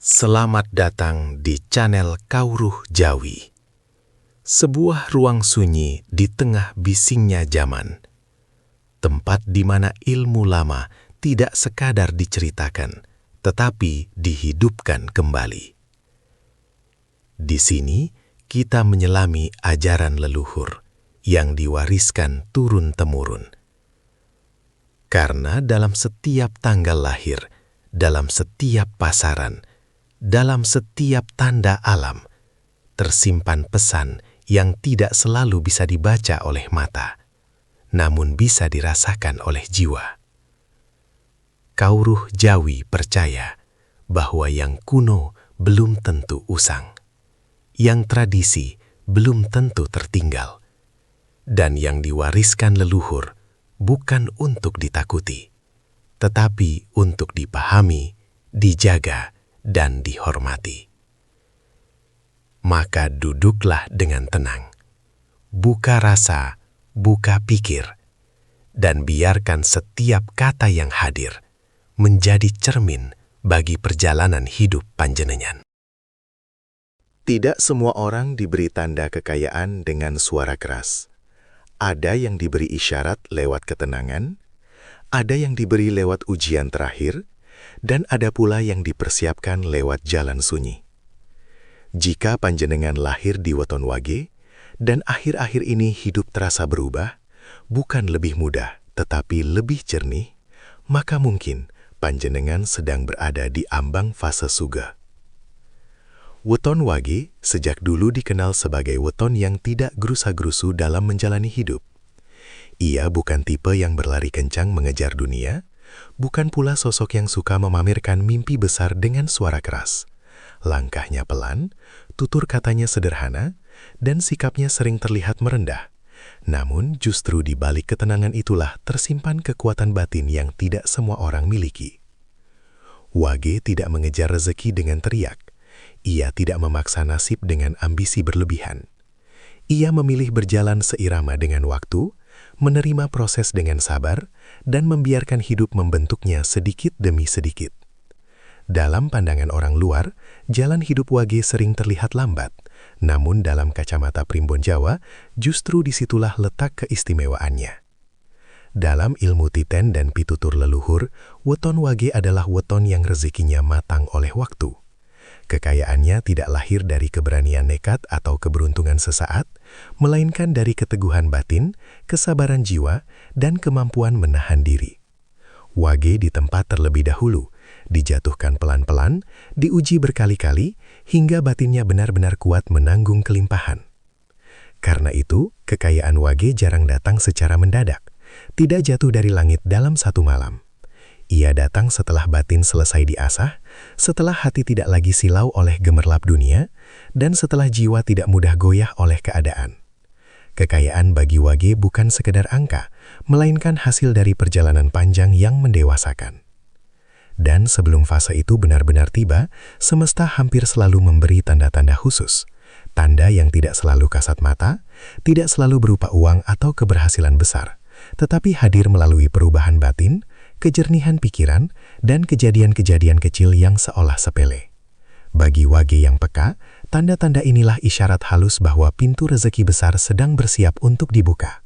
Selamat datang di channel Kawruh Jawi, sebuah ruang sunyi di tengah bisingnya zaman, tempat di mana ilmu lama tidak sekadar diceritakan, tetapi dihidupkan kembali. Di sini kita menyelami ajaran leluhur yang diwariskan turun-temurun. Karena dalam setiap tanggal lahir, dalam setiap pasaran, dalam setiap tanda alam, tersimpan pesan yang tidak selalu bisa dibaca oleh mata, namun bisa dirasakan oleh jiwa. Kawruh Jawi percaya bahwa yang kuno belum tentu usang, yang tradisi belum tentu tertinggal, dan yang diwariskan leluhur bukan untuk ditakuti, tetapi untuk dipahami, dijaga, dan dihormati. Maka duduklah dengan tenang, buka rasa, buka pikir, dan biarkan setiap kata yang hadir menjadi cermin bagi perjalanan hidup panjenengan. Tidak semua orang diberi tanda kekayaan dengan suara keras. Ada yang diberi isyarat lewat ketenangan, ada yang diberi lewat ujian terakhir, dan ada pula yang dipersiapkan lewat jalan sunyi. Jika panjenengan lahir di weton wage, dan akhir-akhir ini hidup terasa berubah, bukan lebih mudah, tetapi lebih jernih, maka mungkin panjenengan sedang berada di ambang fase suga. Weton wage sejak dulu dikenal sebagai weton yang tidak gerusa-gerusu dalam menjalani hidup. Ia bukan tipe yang berlari kencang mengejar dunia, bukan pula sosok yang suka memamerkan mimpi besar dengan suara keras. Langkahnya pelan, tutur katanya sederhana, dan sikapnya sering terlihat merendah. Namun justru di balik ketenangan itulah tersimpan kekuatan batin yang tidak semua orang miliki. Wage tidak mengejar rezeki dengan teriak. Ia tidak memaksa nasib dengan ambisi berlebihan. Ia memilih berjalan seirama dengan waktu, menerima proses dengan sabar, dan membiarkan hidup membentuknya sedikit demi sedikit. Dalam pandangan orang luar, jalan hidup wage sering terlihat lambat, namun dalam kacamata primbon Jawa, justru disitulah letak keistimewaannya. Dalam ilmu titen dan pitutur leluhur, weton wage adalah weton yang rezekinya matang oleh waktu. Kekayaannya tidak lahir dari keberanian nekat atau keberuntungan sesaat, melainkan dari keteguhan batin, kesabaran jiwa, dan kemampuan menahan diri. Wage ditempa terlebih dahulu, dijatuhkan pelan-pelan, diuji berkali-kali, hingga batinnya benar-benar kuat menanggung kelimpahan. Karena itu, kekayaan wage jarang datang secara mendadak, tidak jatuh dari langit dalam satu malam. Ia datang setelah batin selesai diasah, setelah hati tidak lagi silau oleh gemerlap dunia, dan setelah jiwa tidak mudah goyah oleh keadaan. Kekayaan bagi wage bukan sekedar angka, melainkan hasil dari perjalanan panjang yang mendewasakan. Dan sebelum fase itu benar-benar tiba, semesta hampir selalu memberi tanda-tanda khusus. Tanda yang tidak selalu kasat mata, tidak selalu berupa uang atau keberhasilan besar, tetapi hadir melalui perubahan batin, kejernihan pikiran, dan kejadian-kejadian kecil yang seolah sepele. Bagi wage yang peka, tanda-tanda inilah isyarat halus bahwa pintu rezeki besar sedang bersiap untuk dibuka.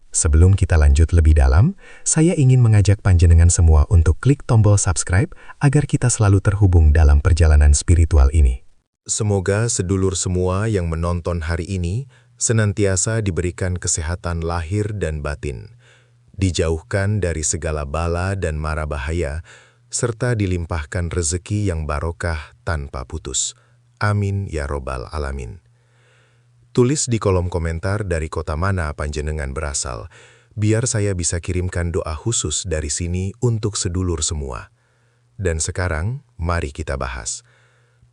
Sebelum kita lanjut lebih dalam, saya ingin mengajak panjenengan semua untuk klik tombol subscribe agar kita selalu terhubung dalam perjalanan spiritual ini. Semoga sedulur semua yang menonton hari ini senantiasa diberikan kesehatan lahir dan batin, dijauhkan dari segala bala dan mara bahaya, serta dilimpahkan rezeki yang barokah tanpa putus. Amin ya robbal alamin. Tulis di kolom komentar dari kota mana panjenengan berasal, biar saya bisa kirimkan doa khusus dari sini untuk sedulur semua. Dan sekarang, mari kita bahas.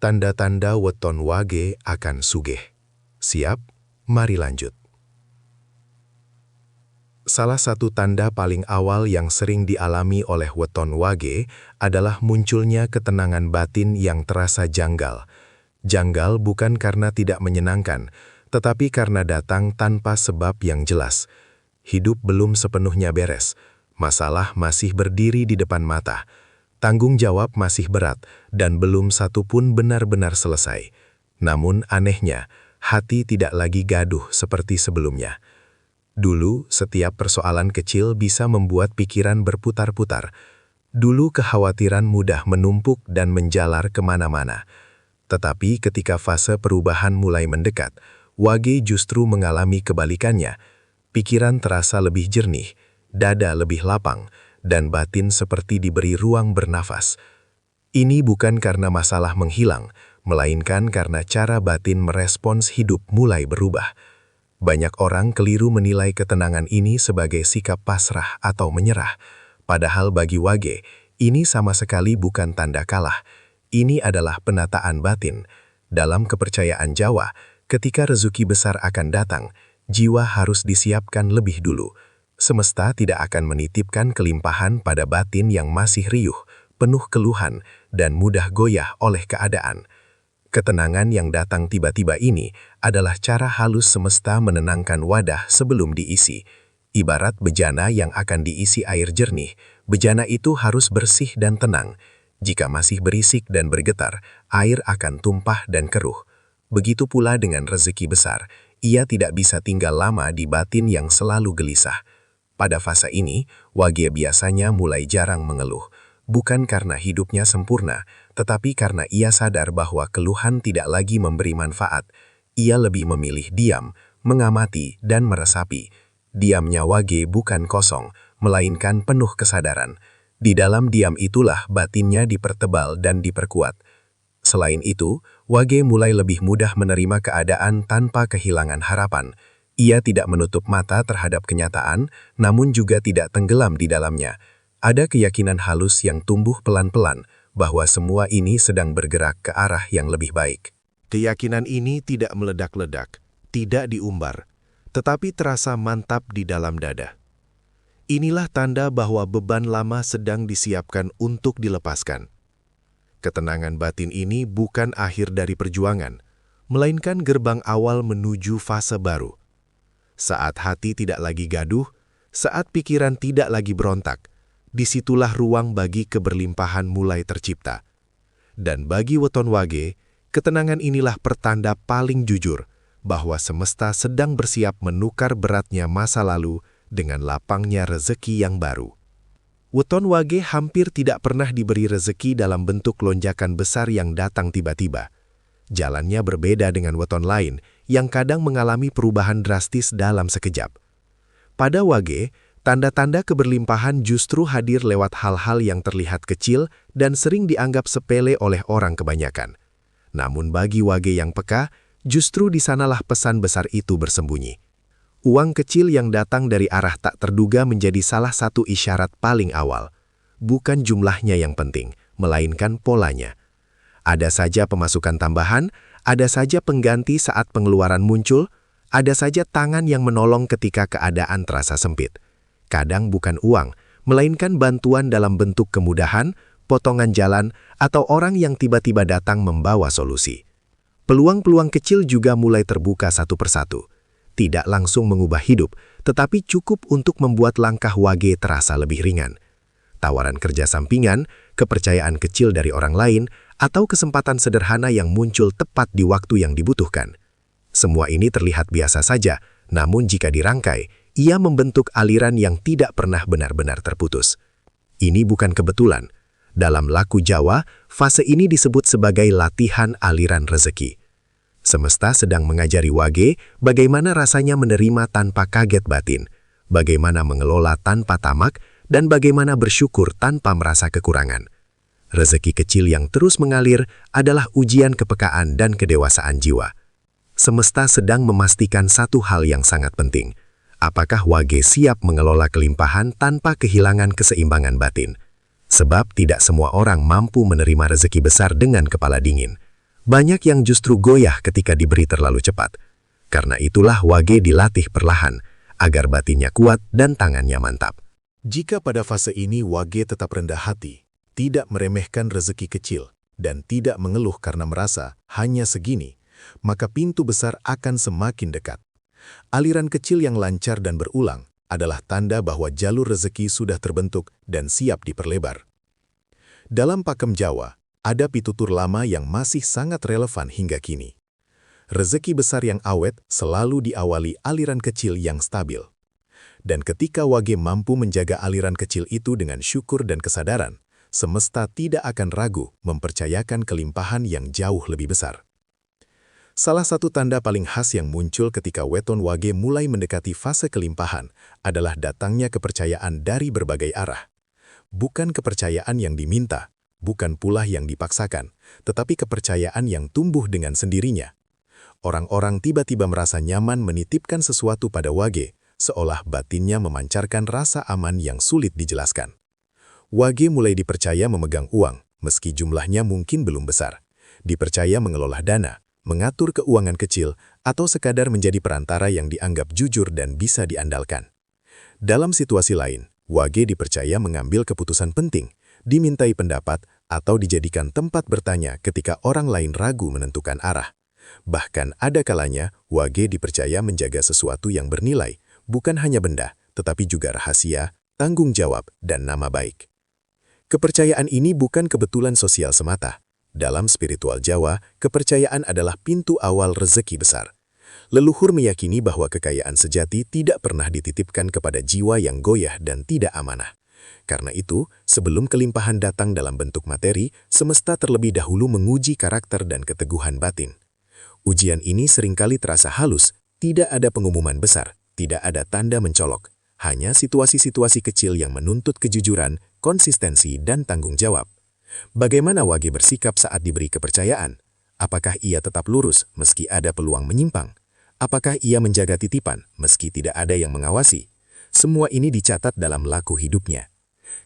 Tanda-tanda weton wage akan sugih. Siap? Mari lanjut. Salah satu tanda paling awal yang sering dialami oleh weton wage adalah munculnya ketenangan batin yang terasa janggal. Janggal bukan karena tidak menyenangkan, tetapi karena datang tanpa sebab yang jelas. Hidup belum sepenuhnya beres, masalah masih berdiri di depan mata, Tanggung jawab masih berat dan belum satu pun benar-benar selesai. Namun anehnya, hati tidak lagi gaduh seperti sebelumnya. Dulu, setiap persoalan kecil bisa membuat pikiran berputar-putar. Dulu kekhawatiran mudah menumpuk dan menjalar kemana-mana. Tetapi ketika fase perubahan mulai mendekat, Wage justru mengalami kebalikannya. Pikiran terasa lebih jernih, dada lebih lapang, dan batin seperti diberi ruang bernafas. Ini bukan karena masalah menghilang, melainkan karena cara batin merespons hidup mulai berubah. Banyak orang keliru menilai ketenangan ini sebagai sikap pasrah atau menyerah. Padahal bagi Wage, ini sama sekali bukan tanda kalah. Ini adalah penataan batin. Dalam kepercayaan Jawa, ketika rezeki besar akan datang, jiwa harus disiapkan lebih dulu. Semesta tidak akan menitipkan kelimpahan pada batin yang masih riuh, penuh keluhan, dan mudah goyah oleh keadaan. Ketenangan yang datang tiba-tiba ini adalah cara halus semesta menenangkan wadah sebelum diisi. Ibarat bejana yang akan diisi air jernih, bejana itu harus bersih dan tenang. Jika masih berisik dan bergetar, air akan tumpah dan keruh. Begitu pula dengan rezeki besar, ia tidak bisa tinggal lama di batin yang selalu gelisah. Pada fase ini, Wage biasanya mulai jarang mengeluh, bukan karena hidupnya sempurna, tetapi karena ia sadar bahwa keluhan tidak lagi memberi manfaat. Ia lebih memilih diam, mengamati, dan meresapi. Diamnya Wage bukan kosong, melainkan penuh kesadaran. Di dalam diam itulah batinnya dipertebal dan diperkuat. Selain itu, Wage mulai lebih mudah menerima keadaan tanpa kehilangan harapan. Ia tidak menutup mata terhadap kenyataan, namun juga tidak tenggelam di dalamnya. Ada keyakinan halus yang tumbuh pelan-pelan bahwa semua ini sedang bergerak ke arah yang lebih baik. Keyakinan ini tidak meledak-ledak, tidak diumbar, tetapi terasa mantap di dalam dada. Inilah tanda bahwa beban lama sedang disiapkan untuk dilepaskan. Ketenangan batin ini bukan akhir dari perjuangan, melainkan gerbang awal menuju fase baru. Saat hati tidak lagi gaduh, saat pikiran tidak lagi berontak, disitulah ruang bagi keberlimpahan mulai tercipta. Dan bagi weton Wage, ketenangan inilah pertanda paling jujur bahwa semesta sedang bersiap menukar beratnya masa lalu dengan lapangnya rezeki yang baru. Weton Wage hampir tidak pernah diberi rezeki dalam bentuk lonjakan besar yang datang tiba-tiba. Jalannya berbeda dengan weton lain yang kadang mengalami perubahan drastis dalam sekejap. Pada Wage, tanda-tanda keberlimpahan justru hadir lewat hal-hal yang terlihat kecil dan sering dianggap sepele oleh orang kebanyakan. Namun bagi Wage yang peka, justru di sanalah pesan besar itu bersembunyi. Uang kecil yang datang dari arah tak terduga menjadi salah satu isyarat paling awal. Bukan jumlahnya yang penting, melainkan polanya. Ada saja pemasukan tambahan, ada saja pengganti saat pengeluaran muncul, ada saja tangan yang menolong ketika keadaan terasa sempit. Kadang bukan uang, melainkan bantuan dalam bentuk kemudahan, potongan jalan, atau orang yang tiba-tiba datang membawa solusi. Peluang-peluang kecil juga mulai terbuka satu persatu. Tidak langsung mengubah hidup, tetapi cukup untuk membuat langkah Wage terasa lebih ringan. Tawaran kerja sampingan, kepercayaan kecil dari orang lain, atau kesempatan sederhana yang muncul tepat di waktu yang dibutuhkan. Semua ini terlihat biasa saja, namun jika dirangkai, ia membentuk aliran yang tidak pernah benar-benar terputus. Ini bukan kebetulan. Dalam laku Jawa, fase ini disebut sebagai latihan aliran rezeki. Semesta sedang mengajari Wage bagaimana rasanya menerima tanpa kaget batin, bagaimana mengelola tanpa tamak, dan bagaimana bersyukur tanpa merasa kekurangan. Rezeki kecil yang terus mengalir adalah ujian kepekaan dan kedewasaan jiwa. Semesta sedang memastikan satu hal yang sangat penting. Apakah Wage siap mengelola kelimpahan tanpa kehilangan keseimbangan batin? Sebab tidak semua orang mampu menerima rezeki besar dengan kepala dingin. Banyak yang justru goyah ketika diberi terlalu cepat. Karena itulah Wage dilatih perlahan, agar batinnya kuat dan tangannya mantap. Jika pada fase ini Wage tetap rendah hati, tidak meremehkan rezeki kecil, dan tidak mengeluh karena merasa hanya segini, maka pintu besar akan semakin dekat. Aliran kecil yang lancar dan berulang adalah tanda bahwa jalur rezeki sudah terbentuk dan siap diperlebar. Dalam pakem Jawa, ada pitutur lama yang masih sangat relevan hingga kini. Rezeki besar yang awet selalu diawali aliran kecil yang stabil. Dan ketika Wage mampu menjaga aliran kecil itu dengan syukur dan kesadaran, semesta tidak akan ragu mempercayakan kelimpahan yang jauh lebih besar. Salah satu tanda paling khas yang muncul ketika weton Wage mulai mendekati fase kelimpahan adalah datangnya kepercayaan dari berbagai arah. Bukan kepercayaan yang diminta, bukan pula yang dipaksakan, tetapi kepercayaan yang tumbuh dengan sendirinya. Orang-orang tiba-tiba merasa nyaman menitipkan sesuatu pada Wage, seolah batinnya memancarkan rasa aman yang sulit dijelaskan. Wage mulai dipercaya memegang uang, meski jumlahnya mungkin belum besar. Dipercaya mengelola dana, mengatur keuangan kecil, atau sekadar menjadi perantara yang dianggap jujur dan bisa diandalkan. Dalam situasi lain, Wage dipercaya mengambil keputusan penting, dimintai pendapat, atau dijadikan tempat bertanya ketika orang lain ragu menentukan arah. Bahkan ada kalanya, Wage dipercaya menjaga sesuatu yang bernilai, bukan hanya benda, tetapi juga rahasia, tanggung jawab, dan nama baik. Kepercayaan ini bukan kebetulan sosial semata. Dalam spiritual Jawa, kepercayaan adalah pintu awal rezeki besar. Leluhur meyakini bahwa kekayaan sejati tidak pernah dititipkan kepada jiwa yang goyah dan tidak amanah. Karena itu, sebelum kelimpahan datang dalam bentuk materi, semesta terlebih dahulu menguji karakter dan keteguhan batin. Ujian ini seringkali terasa halus, tidak ada pengumuman besar, tidak ada tanda mencolok, hanya situasi-situasi kecil yang menuntut kejujuran, konsistensi, dan tanggung jawab. Bagaimana Wage bersikap saat diberi kepercayaan? Apakah ia tetap lurus meski ada peluang menyimpang? Apakah ia menjaga titipan meski tidak ada yang mengawasi? Semua ini dicatat dalam laku hidupnya.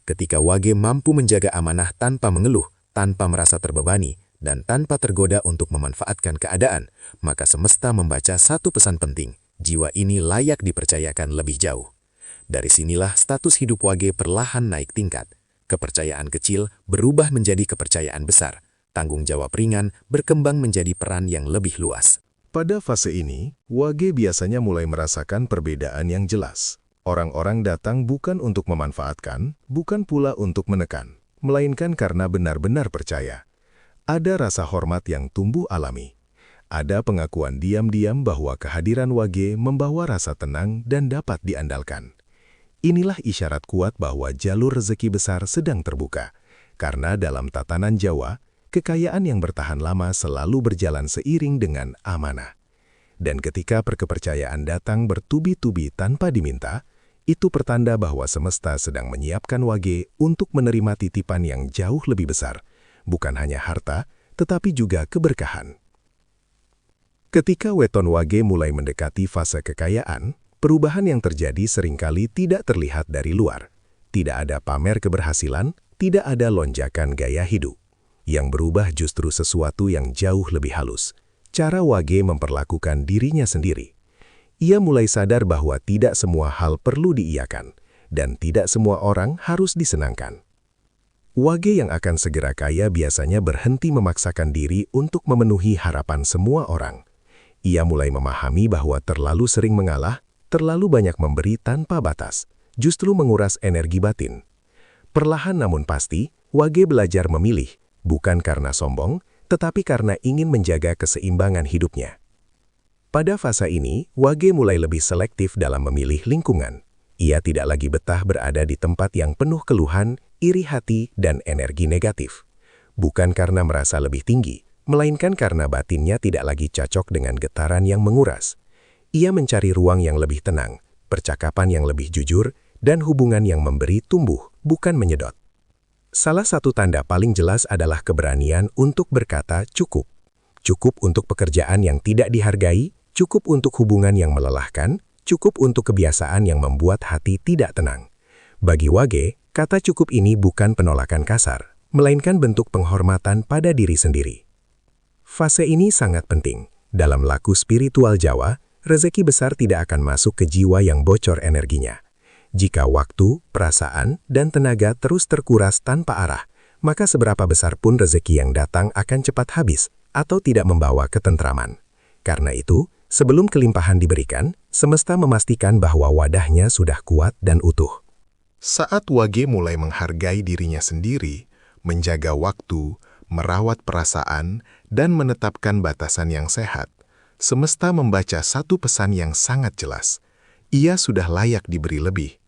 Ketika Wage mampu menjaga amanah tanpa mengeluh, tanpa merasa terbebani, dan tanpa tergoda untuk memanfaatkan keadaan, maka semesta membaca satu pesan penting, jiwa ini layak dipercayakan lebih jauh. Dari sinilah status hidup Wage perlahan naik tingkat. Kepercayaan kecil berubah menjadi kepercayaan besar. Tanggung jawab ringan berkembang menjadi peran yang lebih luas. Pada fase ini, Wage biasanya mulai merasakan perbedaan yang jelas. Orang-orang datang bukan untuk memanfaatkan, bukan pula untuk menekan, melainkan karena benar-benar percaya. Ada rasa hormat yang tumbuh alami. Ada pengakuan diam-diam bahwa kehadiran Wage membawa rasa tenang dan dapat diandalkan. Inilah isyarat kuat bahwa jalur rezeki besar sedang terbuka, karena dalam tatanan Jawa, kekayaan yang bertahan lama selalu berjalan seiring dengan amanah. Dan ketika perkepercayaan datang bertubi-tubi tanpa diminta, itu pertanda bahwa semesta sedang menyiapkan Wage untuk menerima titipan yang jauh lebih besar, bukan hanya harta, tetapi juga keberkahan. Ketika weton Wage mulai mendekati fase kekayaan, perubahan yang terjadi seringkali tidak terlihat dari luar. Tidak ada pamer keberhasilan, tidak ada lonjakan gaya hidup. Yang berubah justru sesuatu yang jauh lebih halus. Cara Wage memperlakukan dirinya sendiri. Ia mulai sadar bahwa tidak semua hal perlu diiyakan, dan tidak semua orang harus disenangkan. Wage yang akan segera kaya biasanya berhenti memaksakan diri untuk memenuhi harapan semua orang. Ia mulai memahami bahwa terlalu sering mengalah, terlalu banyak memberi tanpa batas, justru menguras energi batin. Perlahan namun pasti, Wage belajar memilih, bukan karena sombong, tetapi karena ingin menjaga keseimbangan hidupnya. Pada fase ini, Wage mulai lebih selektif dalam memilih lingkungan. Ia tidak lagi betah berada di tempat yang penuh keluhan, iri hati, dan energi negatif. Bukan karena merasa lebih tinggi, melainkan karena batinnya tidak lagi cocok dengan getaran yang menguras. Ia mencari ruang yang lebih tenang, percakapan yang lebih jujur, dan hubungan yang memberi tumbuh, bukan menyedot. Salah satu tanda paling jelas adalah keberanian untuk berkata cukup. Cukup untuk pekerjaan yang tidak dihargai, cukup untuk hubungan yang melelahkan, cukup untuk kebiasaan yang membuat hati tidak tenang. Bagi Wage, kata cukup ini bukan penolakan kasar, melainkan bentuk penghormatan pada diri sendiri. Fase ini sangat penting. Dalam laku spiritual Jawa, rezeki besar tidak akan masuk ke jiwa yang bocor energinya. Jika waktu, perasaan, dan tenaga terus terkuras tanpa arah, maka seberapa besar pun rezeki yang datang akan cepat habis atau tidak membawa ketentraman. Karena itu, sebelum kelimpahan diberikan, semesta memastikan bahwa wadahnya sudah kuat dan utuh. Saat Wage mulai menghargai dirinya sendiri, menjaga waktu, merawat perasaan, dan menetapkan batasan yang sehat, semesta membaca satu pesan yang sangat jelas. Ia sudah layak diberi lebih.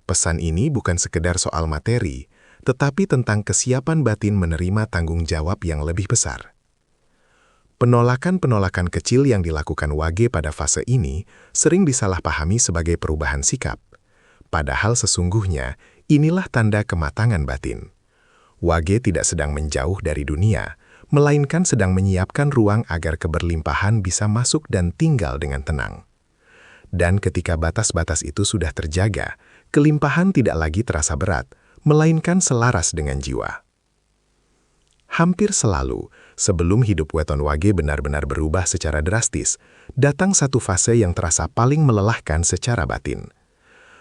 Pesan ini bukan sekedar soal materi, tetapi tentang kesiapan batin menerima tanggung jawab yang lebih besar. Penolakan-penolakan kecil yang dilakukan Wage pada fase ini sering disalahpahami sebagai perubahan sikap. Padahal sesungguhnya, inilah tanda kematangan batin. Wage tidak sedang menjauh dari dunia, melainkan sedang menyiapkan ruang agar keberlimpahan bisa masuk dan tinggal dengan tenang. Dan ketika batas-batas itu sudah terjaga, kelimpahan tidak lagi terasa berat, melainkan selaras dengan jiwa. Hampir selalu, sebelum hidup weton Wage benar-benar berubah secara drastis, datang satu fase yang terasa paling melelahkan secara batin.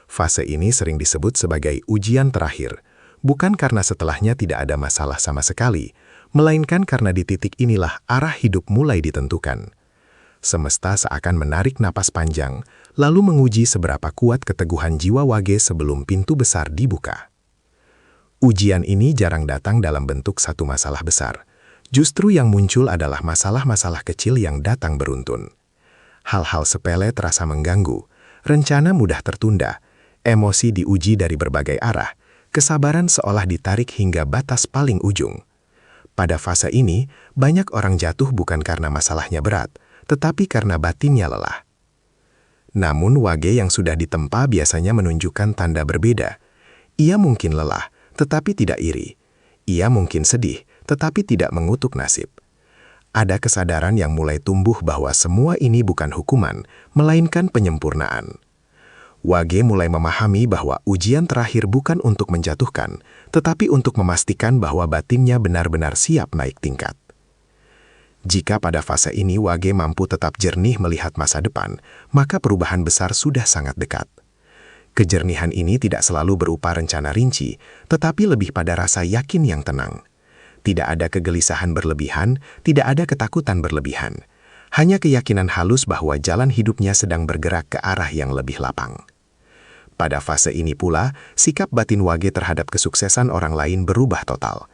Fase ini sering disebut sebagai ujian terakhir, bukan karena setelahnya tidak ada masalah sama sekali, melainkan karena di titik inilah arah hidup mulai ditentukan. Semesta seakan menarik napas panjang, lalu menguji seberapa kuat keteguhan jiwa Wage sebelum pintu besar dibuka. Ujian ini jarang datang dalam bentuk satu masalah besar. Justru yang muncul adalah masalah-masalah kecil yang datang beruntun. Hal-hal sepele terasa mengganggu, rencana mudah tertunda, emosi diuji dari berbagai arah, kesabaran seolah ditarik hingga batas paling ujung. Pada fase ini, banyak orang jatuh bukan karena masalahnya berat, tetapi karena batinnya lelah. Namun Wage yang sudah ditempa biasanya menunjukkan tanda berbeda. Ia mungkin lelah, tetapi tidak iri. Ia mungkin sedih, tetapi tidak mengutuk nasib. Ada kesadaran yang mulai tumbuh bahwa semua ini bukan hukuman, melainkan penyempurnaan. Wage mulai memahami bahwa ujian terakhir bukan untuk menjatuhkan, tetapi untuk memastikan bahwa batinnya benar-benar siap naik tingkat. Jika pada fase ini Wage mampu tetap jernih melihat masa depan, maka perubahan besar sudah sangat dekat. Kejernihan ini tidak selalu berupa rencana rinci, tetapi lebih pada rasa yakin yang tenang. Tidak ada kegelisahan berlebihan, tidak ada ketakutan berlebihan. Hanya keyakinan halus bahwa jalan hidupnya sedang bergerak ke arah yang lebih lapang. Pada fase ini pula, sikap batin Wage terhadap kesuksesan orang lain berubah total.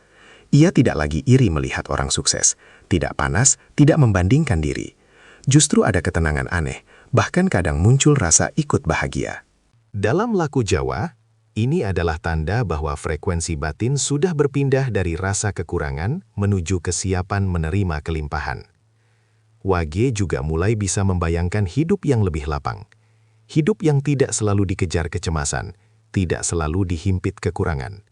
Ia tidak lagi iri melihat orang sukses, tidak panas, tidak membandingkan diri. Justru ada ketenangan aneh, bahkan kadang muncul rasa ikut bahagia. Dalam laku Jawa, ini adalah tanda bahwa frekuensi batin sudah berpindah dari rasa kekurangan menuju kesiapan menerima kelimpahan. Wage juga mulai bisa membayangkan hidup yang lebih lapang. Hidup yang tidak selalu dikejar kecemasan, tidak selalu dihimpit kekurangan.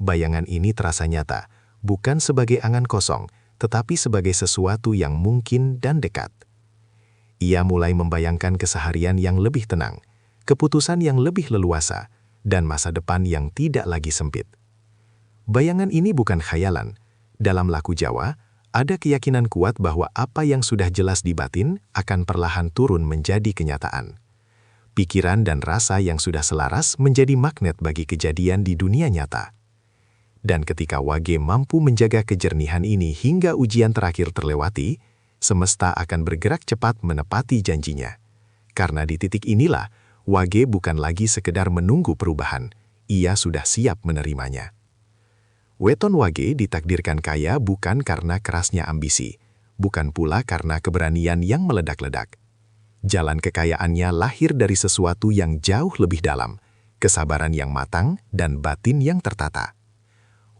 Bayangan ini terasa nyata, bukan sebagai angan kosong, tetapi sebagai sesuatu yang mungkin dan dekat. Ia mulai membayangkan keseharian yang lebih tenang, keputusan yang lebih leluasa, dan masa depan yang tidak lagi sempit. Bayangan ini bukan khayalan. Dalam laku Jawa, ada keyakinan kuat bahwa apa yang sudah jelas di batin akan perlahan turun menjadi kenyataan. Pikiran dan rasa yang sudah selaras menjadi magnet bagi kejadian di dunia nyata. Dan ketika Wage mampu menjaga kejernihan ini hingga ujian terakhir terlewati, semesta akan bergerak cepat menepati janjinya. Karena di titik inilah, Wage bukan lagi sekedar menunggu perubahan, ia sudah siap menerimanya. Weton Wage ditakdirkan kaya bukan karena kerasnya ambisi, bukan pula karena keberanian yang meledak-ledak. Jalan kekayaannya lahir dari sesuatu yang jauh lebih dalam, kesabaran yang matang dan batin yang tertata.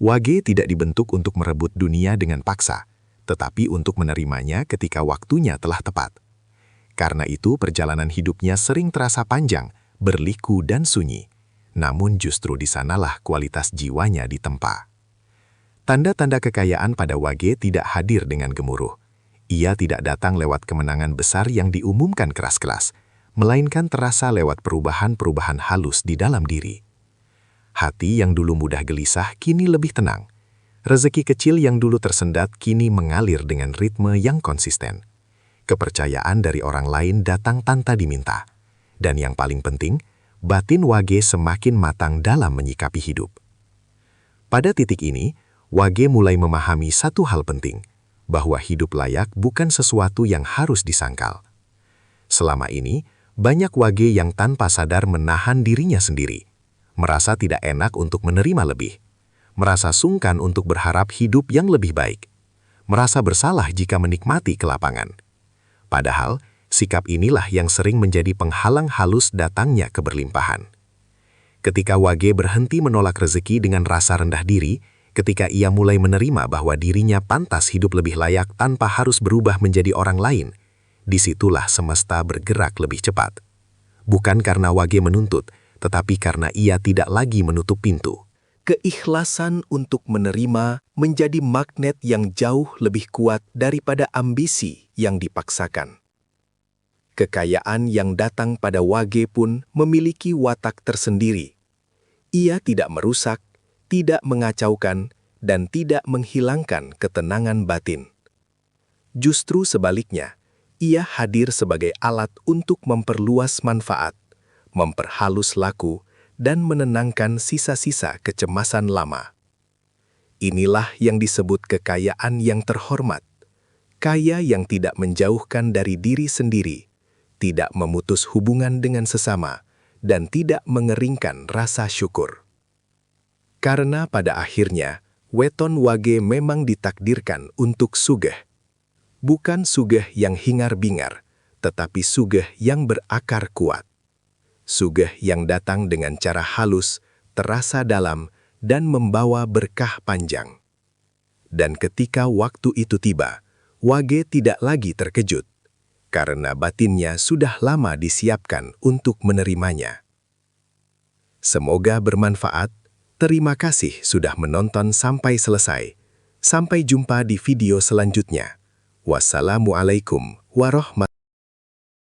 Wage tidak dibentuk untuk merebut dunia dengan paksa, tetapi untuk menerimanya ketika waktunya telah tepat. Karena itu perjalanan hidupnya sering terasa panjang, berliku dan sunyi. Namun justru di sanalah kualitas jiwanya ditempa. Tanda-tanda kekayaan pada Wage tidak hadir dengan gemuruh. Ia tidak datang lewat kemenangan besar yang diumumkan keras-keras, melainkan terasa lewat perubahan-perubahan halus di dalam diri. Hati yang dulu mudah gelisah kini lebih tenang. Rezeki kecil yang dulu tersendat kini mengalir dengan ritme yang konsisten. Kepercayaan dari orang lain datang tanpa diminta. Dan yang paling penting, batin Wage semakin matang dalam menyikapi hidup. Pada titik ini, Wage mulai memahami satu hal penting, bahwa hidup layak bukan sesuatu yang harus disangkal. Selama ini, banyak Wage yang tanpa sadar menahan dirinya sendiri, merasa tidak enak untuk menerima lebih. merasa sungkan untuk berharap hidup yang lebih baik, merasa bersalah jika menikmati kelapangan. Padahal, sikap inilah yang sering menjadi penghalang halus datangnya keberlimpahan. Ketika Wage berhenti menolak rezeki dengan rasa rendah diri, ketika ia mulai menerima bahwa dirinya pantas hidup lebih layak tanpa harus berubah menjadi orang lain, disitulah semesta bergerak lebih cepat. Bukan karena Wage menuntut, tetapi karena ia tidak lagi menutup pintu. Keikhlasan untuk menerima menjadi magnet yang jauh lebih kuat daripada ambisi yang dipaksakan. Kekayaan yang datang pada Wage pun memiliki watak tersendiri. Ia tidak merusak, tidak mengacaukan, dan tidak menghilangkan ketenangan batin. Justru sebaliknya, ia hadir sebagai alat untuk memperluas manfaat, memperhalus laku, dan menenangkan sisa-sisa kecemasan lama. Inilah yang disebut kekayaan yang terhormat, kaya yang tidak menjauhkan dari diri sendiri, tidak memutus hubungan dengan sesama, dan tidak mengeringkan rasa syukur. Karena pada akhirnya, weton Wage memang ditakdirkan untuk sugih. Bukan sugih yang hingar-bingar, tetapi sugih yang berakar kuat. Sugih yang datang dengan cara halus, terasa dalam, dan membawa berkah panjang. Dan ketika waktu itu tiba, Wage tidak lagi terkejut, karena batinnya sudah lama disiapkan untuk menerimanya. Semoga bermanfaat. Terima kasih sudah menonton sampai selesai. Sampai jumpa di video selanjutnya. Wassalamualaikum warahmatullahi wabarakatuh.